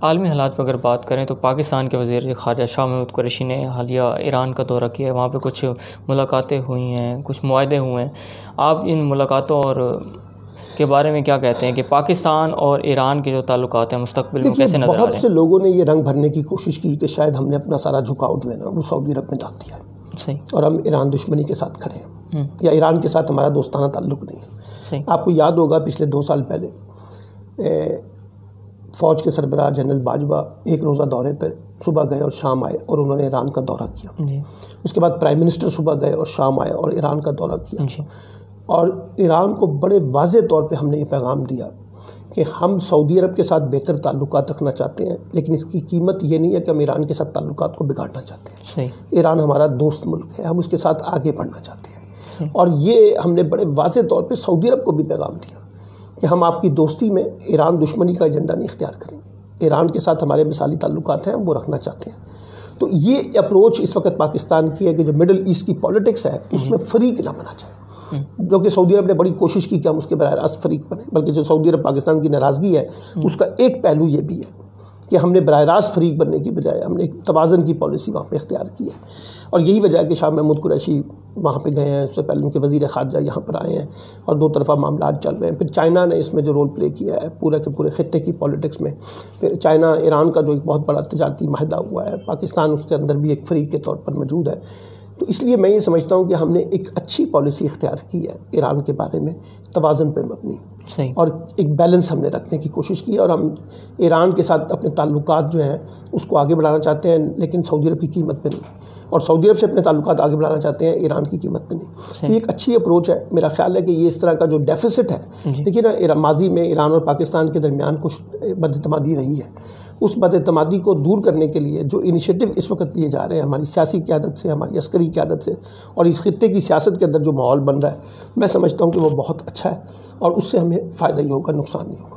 عالمی حالات پر اگر بات کریں تو پاکستان کے وزیر خارجہ شاہ محمود قریشی نے حالیہ ایران کا دورہ کیا ہے. وہاں پہ کچھ ملاقاتیں ہوئی ہیں, کچھ معاہدے ہوئے ہیں. آپ ان ملاقاتوں اور کے بارے میں کیا کہتے ہیں کہ پاکستان اور ایران کے جو تعلقات ہیں مستقبل میں کیسے نظر آ رہے ہیں؟ بہت سے لوگوں نے یہ رنگ بھرنے کی کوشش کی کہ شاید ہم نے اپنا سارا جھکاؤ جو ہے نا وہ سعودی عرب میں ڈال دیا ہے صحیح, اور ہم ایران دشمنی کے ساتھ کھڑے ہیں یا ایران کے ساتھ ہمارا دوستانہ تعلق نہیں ہے. صحیح. آپ کو یاد ہوگا پچھلے 2 سال پہلے فوج کے سربراہ جنرل باجوہ ایک روزہ دورے پر صبح گئے اور شام آئے اور انہوں نے ایران کا دورہ کیا. جی. اس کے بعد پرائم منسٹر صبح گئے اور شام آئے اور ایران کا دورہ کیا. جی. اور ایران کو بڑے واضح طور پہ ہم نے یہ پیغام دیا کہ ہم سعودی عرب کے ساتھ بہتر تعلقات رکھنا چاہتے ہیں, لیکن اس کی قیمت یہ نہیں ہے کہ ہم ایران کے ساتھ تعلقات کو بگاڑنا چاہتے ہیں. صحیح. ایران ہمارا دوست ملک ہے, ہم اس کے ساتھ آگے بڑھنا چاہتے ہیں. اور یہ ہم نے بڑے واضح طور پہ سعودی عرب کو بھی پیغام دیا کہ ہم آپ کی دوستی میں ایران دشمنی کا ایجنڈا نہیں اختیار کریں گے. ایران کے ساتھ ہمارے مثالی تعلقات ہیں, وہ رکھنا چاہتے ہیں. تو یہ اپروچ اس وقت پاکستان کی ہے کہ جو مڈل ایسٹ کی پولیٹکس ہے اس میں فریق نہ بنا جائے, جو کہ سعودی عرب نے بڑی کوشش کی کہ ہم اس کے براہ راست فریق بنیں. بلکہ جو سعودی عرب پاکستان کی ناراضگی ہے اس کا ایک پہلو یہ بھی ہے کہ ہم نے براہ راست فریق بننے کی بجائے ہم نے ایک توازن کی پالیسی وہاں پہ اختیار کی ہے. اور یہی وجہ ہے کہ شاہ محمود قریشی وہاں پہ گئے ہیں. اس سے پہلے ان کے وزیر خارجہ یہاں پر آئے ہیں اور 2 طرفہ معاملات چل رہے ہیں. پھر چائنا نے اس میں جو رول پلے کیا ہے پورے کے پورے خطے کی پولیٹکس میں. پھر چائنا ایران کا جو ایک بہت بڑا تجارتی معاہدہ ہوا ہے, پاکستان اس کے اندر بھی ایک فریق کے طور پر موجود ہے. تو اس لیے میں یہ سمجھتا ہوں کہ ہم نے ایک اچھی پالیسی اختیار کی ہے ایران کے بارے میں, توازن پہ مبنی. صحیح. اور ایک بیلنس ہم نے رکھنے کی کوشش کی, اور ہم ایران کے ساتھ اپنے تعلقات جو ہیں اس کو آگے بڑھانا چاہتے ہیں, لیکن سعودی عرب کی قیمت پہ نہیں. اور سعودی عرب سے اپنے تعلقات آگے بڑھانا چاہتے ہیں, ایران کی قیمت پہ نہیں. یہ ایک اچھی اپروچ ہے. میرا خیال ہے کہ یہ اس طرح کا جو ڈیفیسٹ ہے, دیکھیے نا ماضی میں ایران اور پاکستان کے درمیان کچھ بد اعتمادی رہی ہے. اس بد اعتمادی کو دور کرنے کے لیے جو انیشیٹو اس وقت لیے جا رہے ہیں ہماری سیاسی قیادت سے, ہماری عسکری قیادت سے, اور اس خطے کی سیاست کے اندر جو ماحول بن رہا ہے, میں سمجھتا ہوں کہ وہ بہت اچھا ہے, اور اس سے ہمیں فائدہ ہی ہوگا, نقصان نہیں ہوگا.